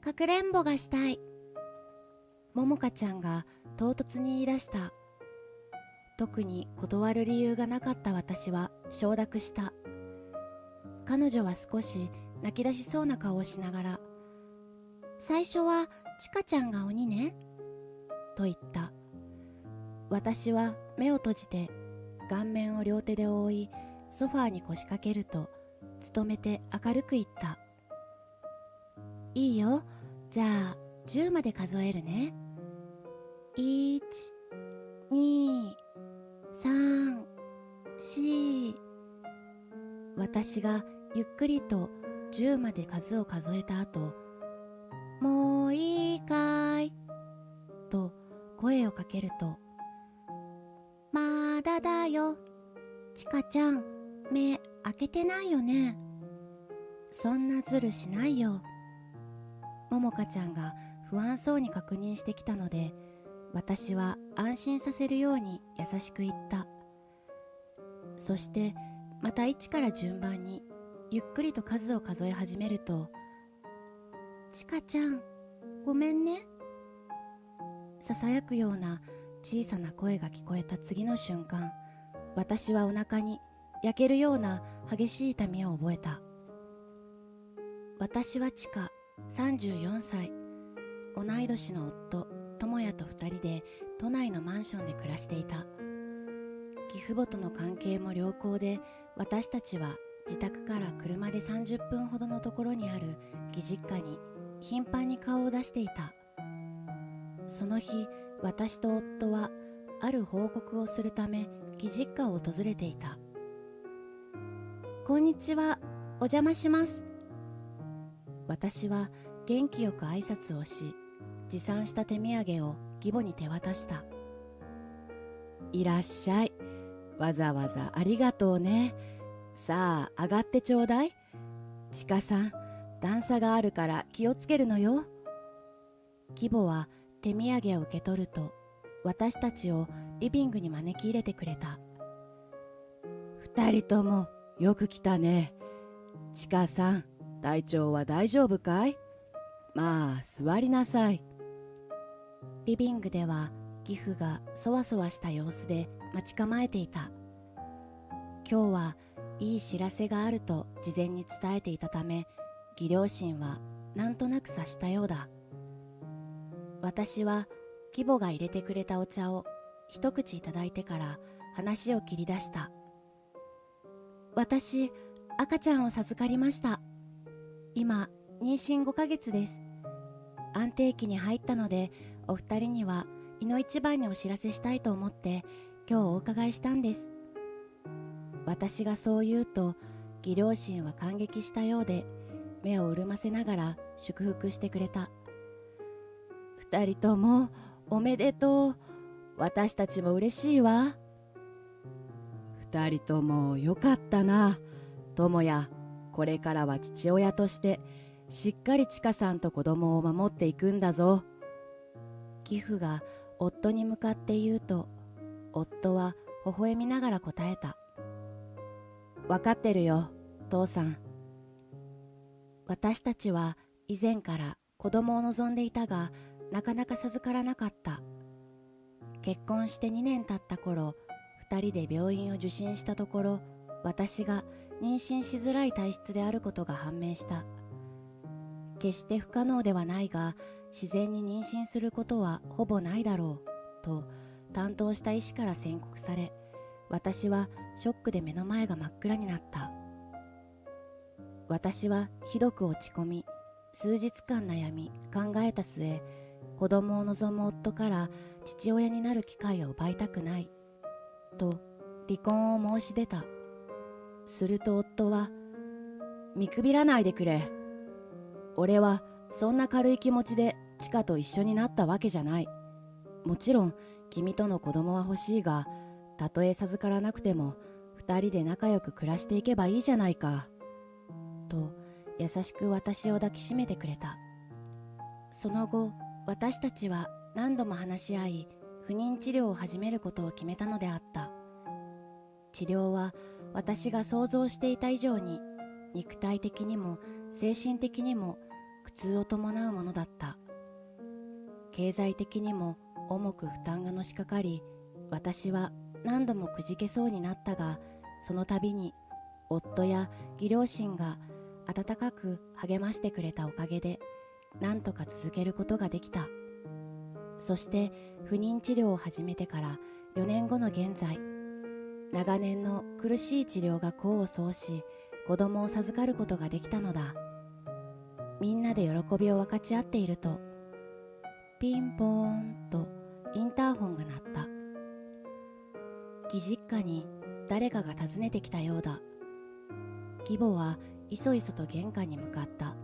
かくれんぼがしたい。ももかちゃんが唐突に言い出した。特に断る理由がなかった私は承諾した。彼女は少し泣き出しそうな顔をしながら、最初はちかちゃんが鬼ね、と言った。私は目を閉じて顔面を両手で覆い、ソファーに腰掛けると、努めて明るく言った。いいよ、じゃあ10まで数えるね。1、2、3、4。私がゆっくりと10まで数を数えた後、もういいかいと声をかけると、まだだよ。ちかちゃん、目開けてないよね。そんなズルしないよ。ももかちゃんが不安そうに確認してきたので、私は安心させるように優しく言った。そしてまた1から順番にゆっくりと数を数え始めると、ちかちゃん、ごめんね。ささやくような小さな声が聞こえた次の瞬間、私はお腹に焼けるような激しい痛みを覚えた。私はちか、34歳。同い年の夫、智也と2人で都内のマンションで暮らしていた。義父母との関係も良好で、私たちは自宅から車で30分ほどのところにある義実家に頻繁に顔を出していた。その日、私と夫はある報告をするため義実家を訪れていた。こんにちは、お邪魔します。私は元気よく挨拶をし、持参した手土産を義母に手渡した。いらっしゃい。わざわざありがとうね。さあ、上がってちょうだい。ちかさん、段差があるから気をつけるのよ。義母は手土産を受け取ると、私たちをリビングに招き入れてくれた。二人ともよく来たね。ちかさん、体調は大丈夫かい？まあ、座りなさい。リビングでは義父がそわそわした様子で待ち構えていた。今日はいい知らせがあると事前に伝えていたため、義両親はなんとなく察したようだ。私は義母が入れてくれたお茶を一口いただいてから話を切り出した。私、赤ちゃんを授かりました。今、妊娠5ヶ月です。安定期に入ったので、お二人にはいの一番にお知らせしたいと思って今日お伺いしたんです。私がそう言うと、義両親は感激したようで、目を潤ませながら祝福してくれた。二人ともおめでとう。私たちも嬉しいわ。二人ともよかったな。智也、これからは父親としてしっかりちかさんと子供を守っていくんだぞ。義父が夫に向かって言うと、夫は微笑みながら答えた。わかってるよ、父さん。私たちは以前から子供を望んでいたが、なかなか授からなかった。結婚して2年経った頃、2人で病院を受診したところ、私が妊娠しづらい体質であることが判明した。決して不可能ではないが、自然に妊娠することはほぼないだろう、と担当した医師から宣告され、私はショックで目の前が真っ暗になった。私はひどく落ち込み、数日間悩み考えた末、子供を望む夫から父親になる機会を奪いたくない、と離婚を申し出た。すると夫は、見くびらないでくれ。俺はそんな軽い気持ちでチカと一緒になったわけじゃない。もちろん君との子供は欲しいが、たとえ授からなくても二人で仲良く暮らしていけばいいじゃないか。と優しく私を抱きしめてくれた。その後、私たちは何度も話し合い、不妊治療を始めることを決めたのであった。治療は私が想像していた以上に肉体的にも精神的にも苦痛を伴うものだった。経済的にも重く負担がのしかかり、私は何度もくじけそうになったが、その度に夫や義両親が温かく励ましてくれたおかげで、なんとか続けることができた。そして不妊治療を始めてから4年後の現在、長年の苦しい治療が功を奏し、子供を授かることができたのだ。みんなで喜びを分かち合っていると、ピンポーンとインターホンが鳴った。義実家に誰かが訪ねてきたようだ。義母はいそいそと玄関に向かった。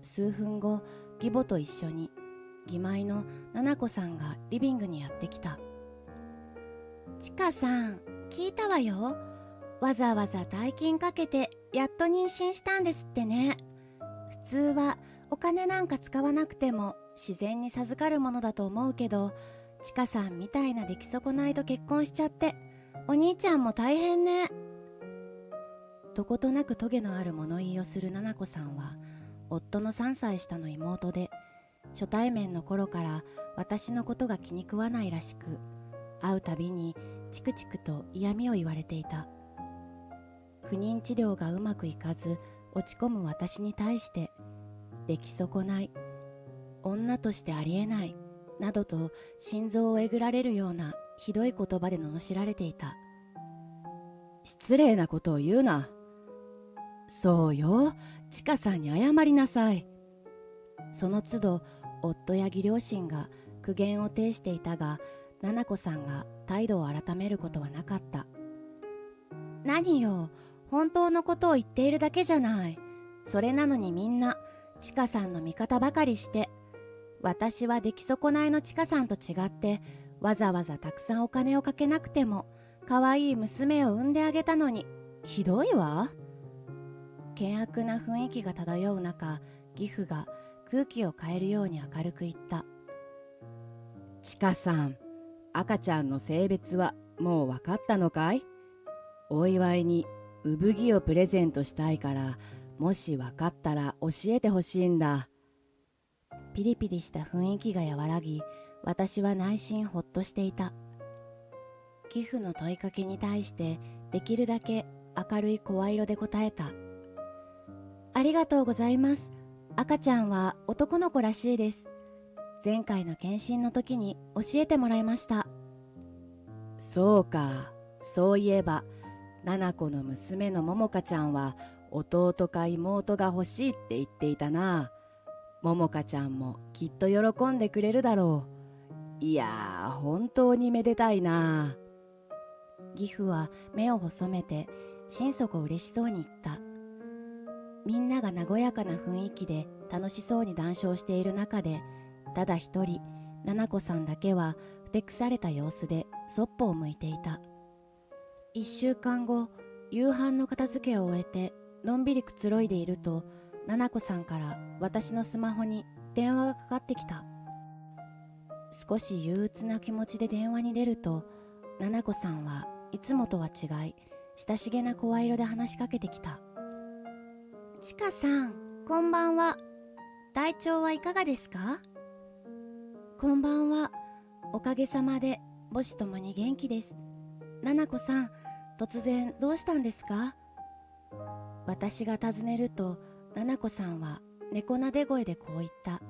数分後、義母と一緒に義妹の奈々子さんがリビングにやってきた。ちかさん、聞いたわよ。わざわざ大金かけてやっと妊娠したんですってね。普通はお金なんか使わなくても自然に授かるものだと思うけど、ちかさんみたいな出来損ないと結婚しちゃって、お兄ちゃんも大変ね。どことなくトゲのある物言いをする奈々子さんは、夫の3歳下の妹で、初対面の頃から私のことが気に食わないらしく、会うたびにチクチクと嫌味を言われていた。不妊治療がうまくいかず落ち込む私に対して、出来損ない、女としてありえない、などと心臓をえぐられるようなひどい言葉で罵られていた。失礼なことを言うな。そうよ、ちかさんに謝りなさい。その都度、夫や義両親が苦言を呈していたが、奈々子さんが態度を改めることはなかった。何よ、本当のことを言っているだけじゃない。それなのにみんな、ちかさんの味方ばかりして、私は出来損ないのちかさんと違って、わざわざたくさんお金をかけなくても、可愛い娘を産んであげたのに、ひどいわ。険悪な雰囲気が漂う中、義父が空気を変えるように明るく言った。ちかさん、赤ちゃんの性別はもう分かったのかい？お祝いに産着をプレゼントしたいから、もし分かったら教えてほしいんだ。ピリピリした雰囲気が和らぎ、私は内心ほっとしていた。義父の問いかけに対してできるだけ明るい声色で答えた。ありがとうございます。赤ちゃんは男の子らしいです。前回の検診の時に教えてもらいました。そうか。そういえば、奈々子の娘の桃香ちゃんは弟か妹が欲しいって言っていたな。桃香ちゃんもきっと喜んでくれるだろう。いやー、本当にめでたいな。義父は目を細めて心底嬉しそうに言った。みんなが和やかな雰囲気で楽しそうに談笑している中で、ただ一人、奈々子さんだけはふてくされた様子でそっぽを向いていた。1週間後、夕飯の片付けを終えてのんびりくつろいでいると、奈々子さんから私のスマホに電話がかかってきた。少し憂鬱な気持ちで電話に出ると、奈々子さんはいつもとは違い、親しげな声色で話しかけてきた。ちかさん、こんばんは。体調はいかがですか？こんばんは。おかげさまで母子ともに元気です。奈々子さん、突然どうしたんですか？私が尋ねると、奈々子さんは猫なで声でこう言った。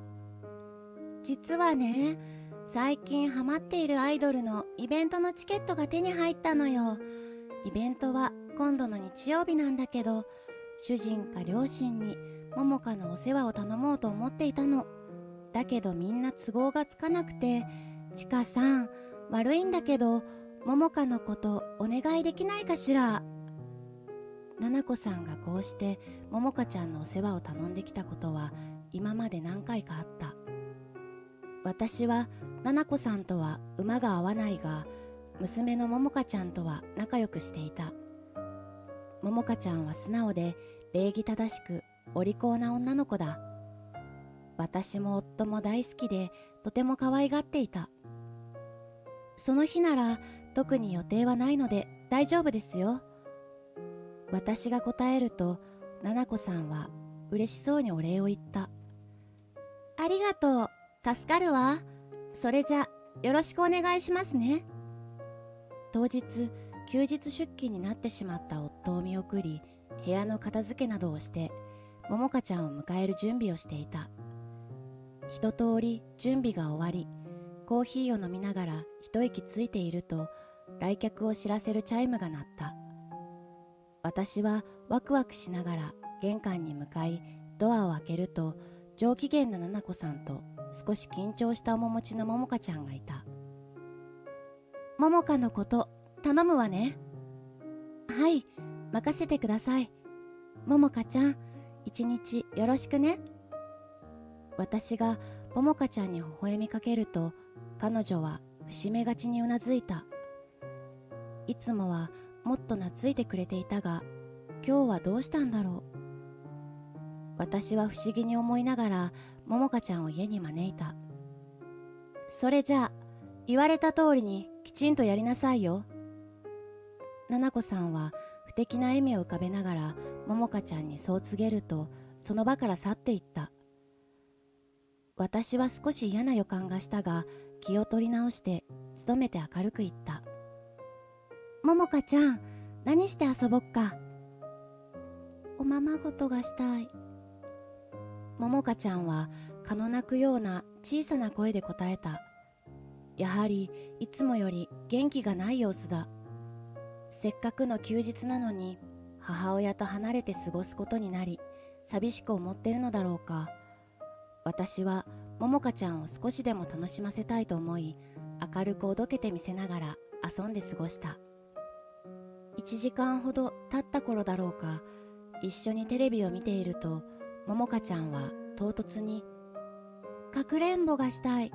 実はね、最近ハマっているアイドルのイベントのチケットが手に入ったのよ。イベントは今度の日曜日なんだけど、主人か両親に桃香のお世話を頼もうと思っていたの。だけどみんな都合がつかなくて、ちかさん、悪いんだけど、桃香のことお願いできないかしら。奈々子さんがこうして桃香ちゃんのお世話を頼んできたことは今まで何回かあった。私は奈々子さんとは馬が合わないが、娘の桃香ちゃんとは仲良くしていた。桃香ちゃんは素直で礼儀正しくお利口な女の子だ。私も夫も大好きでとても可愛がっていた。その日なら特に予定はないので大丈夫ですよ。私が答えると、奈々子さんは嬉しそうにお礼を言った。りがとう。助かるわ。それじゃ、よろしくお願いしますね。当日、休日出勤になってしまった夫を見送り、部屋の片付けなどをして、ももかちゃんを迎える準備をしていた。一通り準備が終わり、コーヒーを飲みながら一息ついていると、来客を知らせるチャイムが鳴った。私はワクワクしながら玄関に向かい、ドアを開けると、上機嫌な々子さんと少し緊張した面持ちのももかちゃんがいた。ももかのこと頼むわね。はい、任せてください。ももかちゃん、一日よろしくね。私がももかちゃんに微笑みかけると、彼女は伏目がちにうなずいた。いつもはもっと懐いてくれていたが、今日はどうしたんだろう。私は不思議に思いながらももかちゃんを家に招いた。それじゃあ、言われた通りにきちんとやりなさいよ。々子さんは不敵な笑みを浮かべながらももかちゃんにそう告げると、その場から去っていった。私は少し嫌な予感がしたが、気を取り直して努めて明るく言った。ももかちゃん、何して遊ぼっか。おままごとがしたい。ももかちゃんは蚊の鳴くような小さな声で答えた。やはりいつもより元気がない様子だ。せっかくの休日なのに母親と離れて過ごすことになり、寂しく思ってるのだろうか。私はももかちゃんを少しでも楽しませたいと思い、明るくおどけてみせながら遊んで過ごした。1時間ほど経った頃だろうか、一緒にテレビを見ていると、ももかちゃんは唐突にかくれんぼがしたい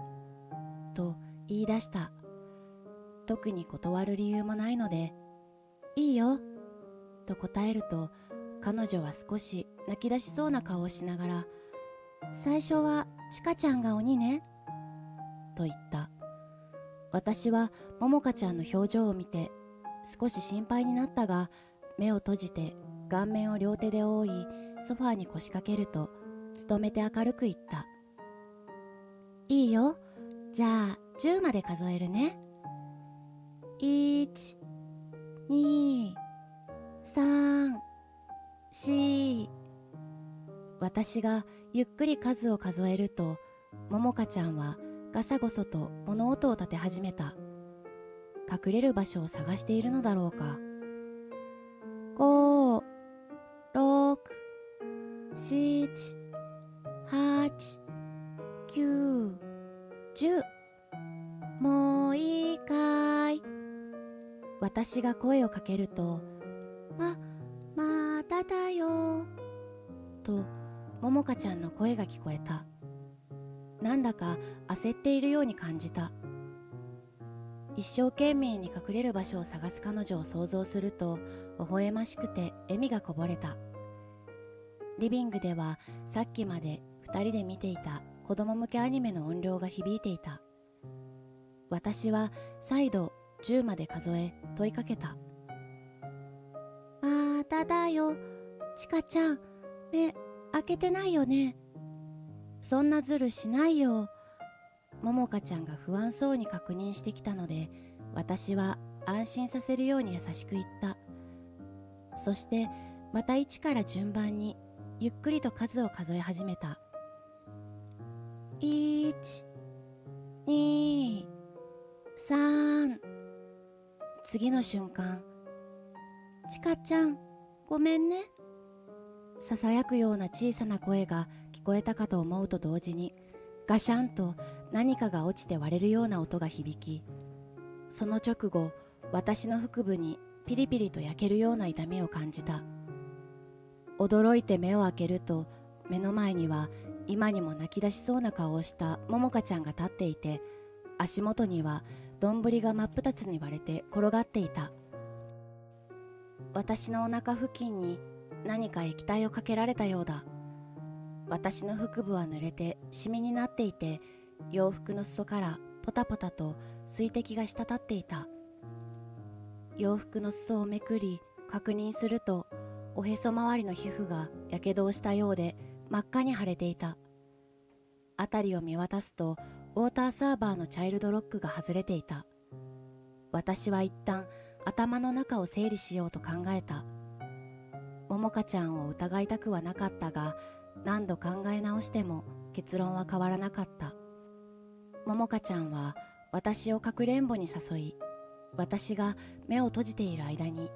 と言い出した。特に断る理由もないので、いいよと答えると、彼女は少し泣き出しそうな顔をしながら、最初はちかちゃんが鬼ねと言った。私はももかちゃんの表情を見て少し心配になったが、目を閉じて顔面を両手で覆い、ソファーに腰掛けると努めて明るく言った。いいよ、じゃあ10まで数えるね。1、2、3、4。私がゆっくり数を数えると、ももかちゃんはガサゴソと物音を立て始めた。隠れる場所を探しているのだろうか。5、6、7、8、9、10。もういいかい。私が声をかけると、まだだよとももかちゃんの声が聞こえた。なんだか焦っているように感じた。一生懸命に隠れる場所を探す彼女を想像すると、微笑ましくて笑みがこぼれた。リビングではさっきまで二人で見ていた子供向けアニメの音量が響いていた。私は再度10まで数え問いかけた。まだだよ、ちかちゃん、目開けてないよね。そんなズルしないよ。ももかちゃんが不安そうに確認してきたので、私は安心させるように優しく言った。そしてまた1から順番にゆっくりと数を数え始めた。1、2、3。次の瞬間、ちかちゃん、ごめんね。ささやくような小さな声が聞こえたかと思うと同時に、ガシャンと何かが落ちて割れるような音が響き、その直後、私の腹部にピリピリと焼けるような痛みを感じた。驚いて目を開けると、目の前には今にも泣き出しそうな顔をしたももかちゃんが立っていて、足元には丼が真っ二つに割れて転がっていた。私のお腹付近に何か液体をかけられたようだ。私の腹部は濡れてシミになっていて、洋服の裾からポタポタと水滴が滴っていた。洋服の裾をめくり確認すると、おへそ周りの皮膚がやけどをしたようで真っ赤に腫れていた。辺りを見渡すと、ウォーターサーバーのチャイルドロックが外れていた。私は一旦頭の中を整理しようと考えた。ももかちゃんを疑いたくはなかったが、何度考え直しても結論は変わらなかった。ももかちゃんは私をかくれんぼに誘い、私が目を閉じている間に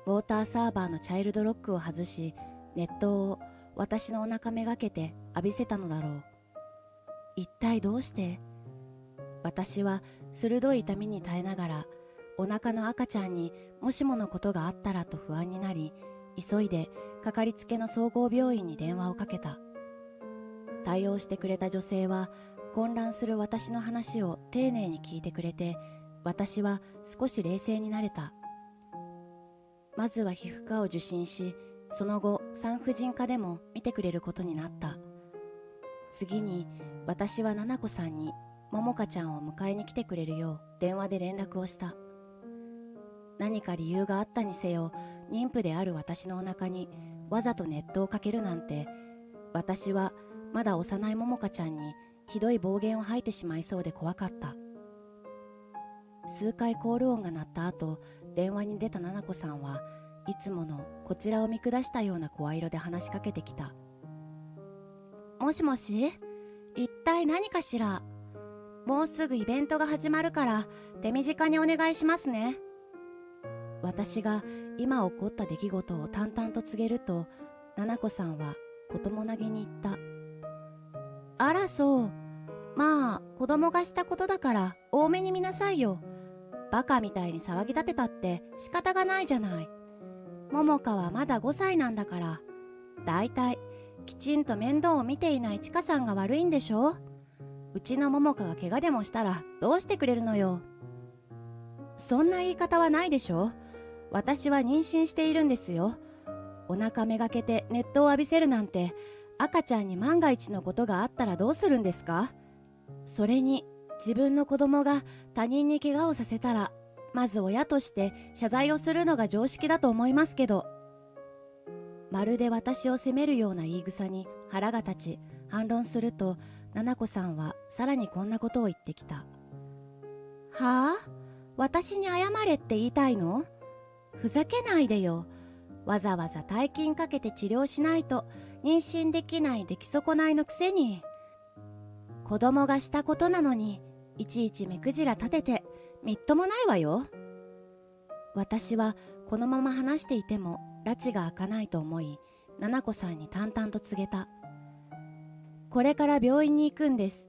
ウォーターサーバーのチャイルドロックを外し、熱湯を私のお腹めがけて浴びせたのだろう。一体どうして？私は鋭い痛みに耐えながら、お腹の赤ちゃんにもしものことがあったらと不安になり、急いでかかりつけの総合病院に電話をかけた。対応してくれた女性は混乱する私の話を丁寧に聞いてくれて、私は少し冷静になれた。まずは皮膚科を受診し、その後産婦人科でも見てくれることになった。次に私は七子さんにももかちゃんを迎えに来てくれるよう電話で連絡をした。何か理由があったにせよ、妊婦である私のお腹にわざと熱湯をかけるなんて、私はまだ幼いももかちゃんにひどい暴言を吐いてしまいそうで怖かった。数回コール音が鳴った後、電話に出た七子さんはいつものこちらを見下したような声色で話しかけてきた。もしもし、一体何かしら。もうすぐイベントが始まるから手短にお願いしますね。私が今起こった出来事を淡々と告げると、七子さんはこともなげに言った。あらそう。まあ子供がしたことだから多めに見なさいよ。バカみたいに騒ぎ立てたって仕方がないじゃない。桃香はまだ5歳なんだから。だいたいきちんと面倒を見ていないちかさんが悪いんでしょ。うちの桃香が怪我でもしたらどうしてくれるのよ。そんな言い方はないでしょ。私は妊娠しているんですよ。お腹めがけて熱湯を浴びせるなんて、赤ちゃんに万が一のことがあったらどうするんですか。それに自分の子供が他人に怪我をさせたら、まず親として謝罪をするのが常識だと思いますけど。まるで私を責めるような言い草に腹が立ち反論すると、七子さんはさらにこんなことを言ってきた。はあ？私に謝れって言いたいの？ふざけないでよ。わざわざ大金かけて治療しないと妊娠できない出来損ないのくせに。子供がしたことなのにいちいち目くじら立ててみっともないわよ。私はこのまま話していても拉致が開かないと思い、七子さんに淡々と告げた。これから病院に行くんです。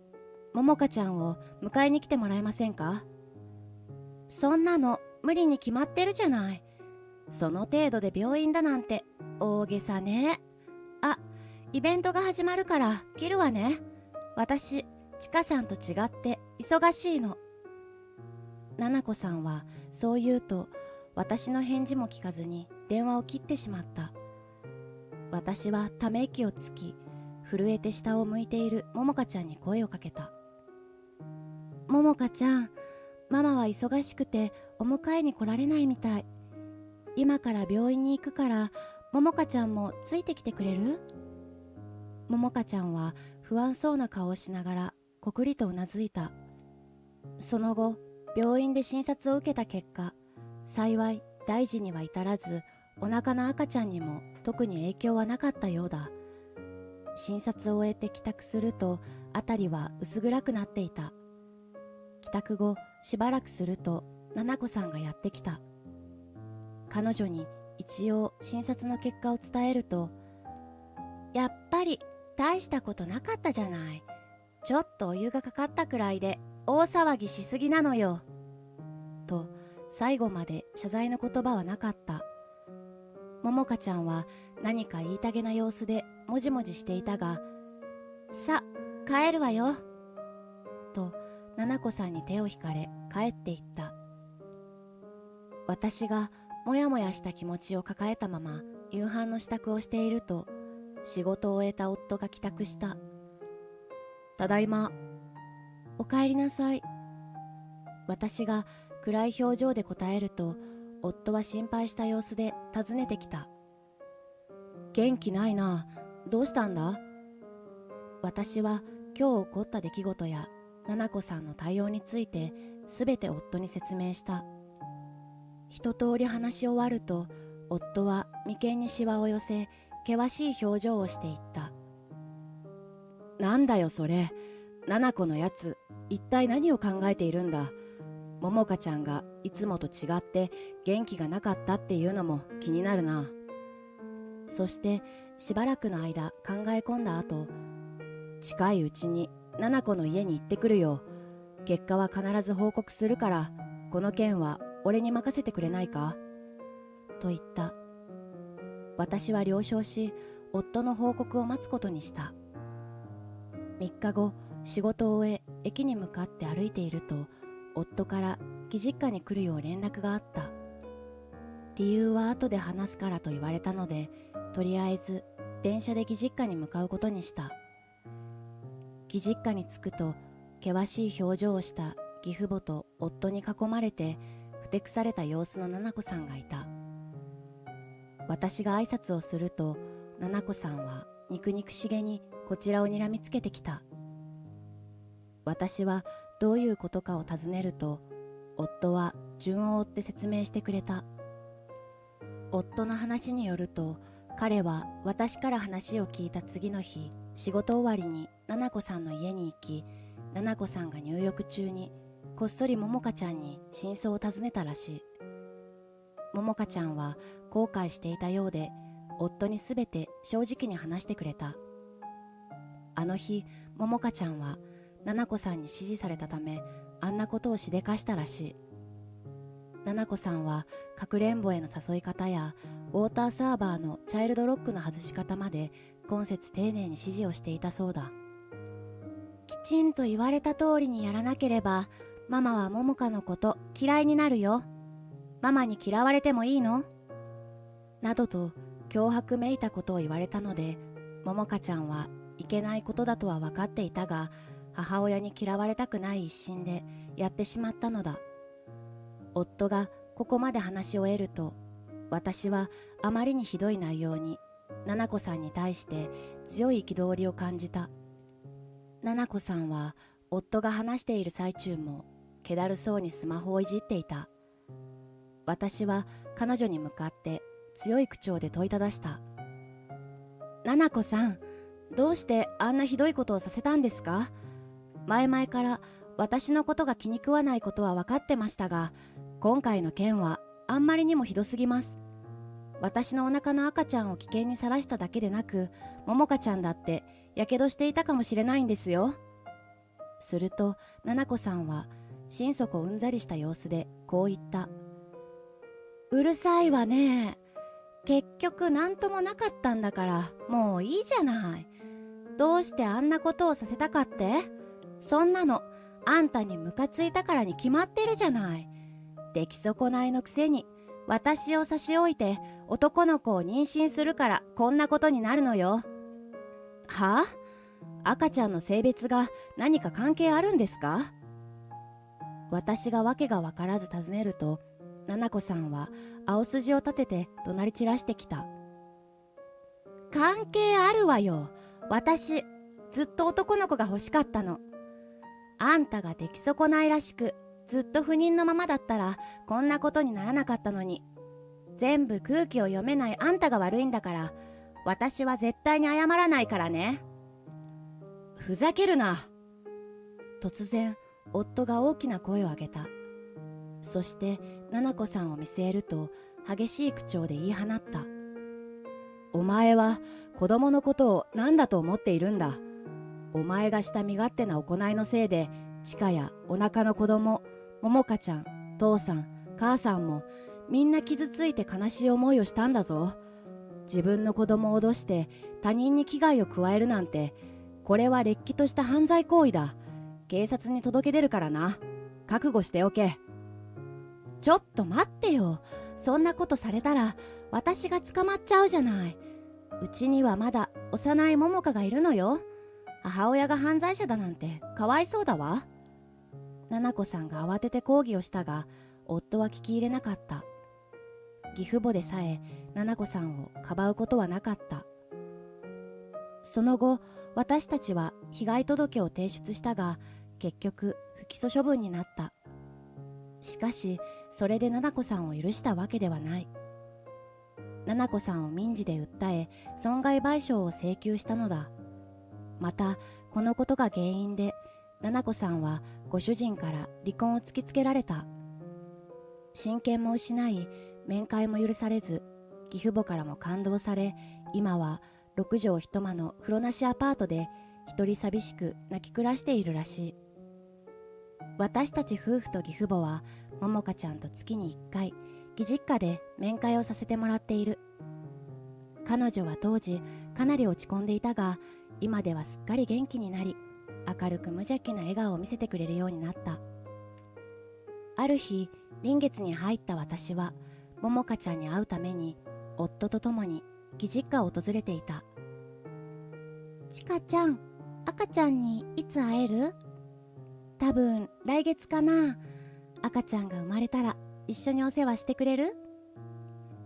ももかちゃんを迎えに来てもらえませんか。そんなの無理に決まってるじゃない。その程度で病院だなんて大げさね。あ、イベントが始まるから切るわね。私、ちかさんと違って忙しいの。七子さんはそう言うと、私の返事も聞かずに電話を切ってしまった。私はため息をつき、震えて下を向いているももかちゃんに声をかけた。ももかちゃん、ママは忙しくてお迎えに来られないみたい。今から病院に行くから、ももかちゃんもついてきてくれる？ももかちゃんは不安そうな顔をしながらこくりとうなずいた。その後、病院で診察を受けた結果、幸い大事には至らず、お腹の赤ちゃんにも特に影響はなかったようだ。診察を終えて帰宅すると、辺りは薄暗くなっていた。帰宅後、しばらくすると、七子さんがやってきた。彼女に一応診察の結果を伝えると、やっぱり大したことなかったじゃない。ちょっとお湯がかかったくらいで大騒ぎしすぎなのよ。と、最後まで謝罪の言葉はなかった。ももかちゃんは何か言いたげな様子でもじもじしていたが、さ、帰るわよ。と、七子さんに手を引かれ帰っていった。私がもやもやした気持ちを抱えたまま夕飯の支度をしていると、仕事を終えた夫が帰宅した。ただいま。お帰りなさい。私が暗い表情で答えると、夫は心配した様子で尋ねてきた。元気ないな。どうしたんだ？私は今日起こった出来事や菜々子さんの対応についてすべて夫に説明した。一通り話し終わると、夫は眉間にシワを寄せ、険しい表情をしていった。なんだよそれ、菜々子のやつ、一体何を考えているんだ。桃香ちゃんがいつもと違って元気がなかったっていうのも気になるな。そしてしばらくの間考え込んだ後、近いうちに菜々子の家に行ってくるよ。結果は必ず報告するから、この件は俺に任せてくれないかと言った。私は了承し、夫の報告を待つことにした。3日後、仕事を終え駅に向かって歩いていると、夫から義実家に来るよう連絡があった。理由は後で話すからと言われたので、とりあえず電車で義実家に向かうことにした。義実家に着くと、険しい表情をした義父母と夫に囲まれてふてくされた様子の菜々子さんがいた。私が挨拶をすると、菜々子さんは肉々しげにこちらを睨みつけてきた。私はどういうことかを尋ねると、夫は順を追って説明してくれた。夫の話によると、彼は私から話を聞いた次の日、仕事終わりに菜々子さんの家に行き、菜々子さんが入浴中にこっそり桃香ちゃんに真相を尋ねたらしい。桃香ちゃんは後悔していたようで、夫にすべて正直に話してくれた。あの日、桃香ちゃんは菜々子さんに指示されたため、あんなことをしでかしたらしい。菜々子さんはかくれんぼへの誘い方やウォーターサーバーのチャイルドロックの外し方まで今節丁寧に指示をしていたそうだ。きちんと言われた通りにやらなければ、ママは桃香のこと嫌いになるよ。ママに嫌われてもいいの？などと脅迫めいたことを言われたので、桃香ちゃんはいけないことだとは分かっていたが、母親に嫌われたくない一心でやってしまったのだ。夫がここまで話を得ると、私はあまりにひどい内容に菜々子さんに対して強い憤りを感じた。菜々子さんは夫が話している最中も気だるそうにスマホをいじっていた。私は彼女に向かって強い口調で問いただした。菜々子さん、どうしてあんなひどいことをさせたんですか？前々から私のことが気に食わないことは分かってましたが、今回の件はあんまりにもひどすぎます。私のお腹の赤ちゃんを危険にさらしただけでなく、桃香ちゃんだってやけどしていたかもしれないんですよ。すると菜々子さんは心底うんざりした様子でこう言った。うるさいわね。結局なんともなかったんだから、もういいじゃない。どうしてあんなことをさせたかって？そんなのあんたにムカついたからに決まってるじゃない。出来損ないのくせに私を差し置いて男の子を妊娠するからこんなことになるのよ。はあ？赤ちゃんの性別が何か関係あるんですか？私が訳が分からず尋ねると、菜々子さんは青筋を立てて怒鳴り散らしてきた。関係あるわよ。私ずっと男の子が欲しかったの。あんたが出来損ないらしくずっと不妊のままだったらこんなことにならなかったのに。全部空気を読めないあんたが悪いんだから、私は絶対に謝らないからね。ふざけるな。突然夫が大きな声を上げた。そして菜々子さんを見据えると激しい口調で言い放った。お前は子供のことを何だと思っているんだ。お前がした身勝手な行いのせいで、ちかやお腹の子供、桃香ちゃん、父さん、母さんもみんな傷ついて悲しい思いをしたんだぞ。自分の子供を脅して他人に危害を加えるなんて、これはれっきとした犯罪行為だ。警察に届け出るからな。覚悟しておけ。ちょっと待ってよ。そんなことされたら私が捕まっちゃうじゃない。うちにはまだ幼い桃香がいるのよ。母親が犯罪者だなんてかわいそうだわ。菜々子さんが慌てて抗議をしたが、夫は聞き入れなかった。義父母でさえ菜々子さんをかばうことはなかった。その後、私たちは被害届を提出したが、結局不起訴処分になった。しかし、それで七子さんを許したわけではない。七子さんを民事で訴え、損害賠償を請求したのだ。また、このことが原因で、七子さんはご主人から離婚を突きつけられた。親権も失い、面会も許されず、義父母からも勘当され、今は6畳一間の風呂なしアパートで一人寂しく泣き暮らしているらしい。私たち夫婦と義父母は、ももかちゃんと月に1回、義実家で面会をさせてもらっている。彼女は当時かなり落ち込んでいたが、今ではすっかり元気になり、明るく無邪気な笑顔を見せてくれるようになった。ある日、臨月に入った私は、ももかちゃんに会うために、夫と共に義実家を訪れていた。ちかちゃん、赤ちゃんにいつ会える？多分来月かな。赤ちゃんが生まれたら一緒にお世話してくれる？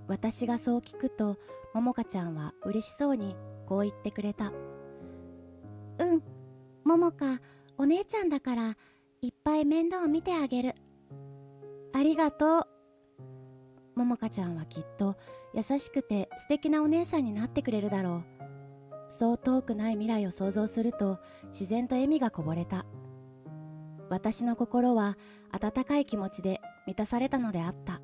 私がそう聞くと、ももかちゃんは嬉しそうにこう言ってくれた。うん、ももか、お姉ちゃんだからいっぱい面倒を見てあげる。ありがとう。ももかちゃんはきっと優しくて素敵なお姉さんになってくれるだろう。そう遠くない未来を想像すると自然と笑みがこぼれた。私の心は温かい気持ちで満たされたのであった。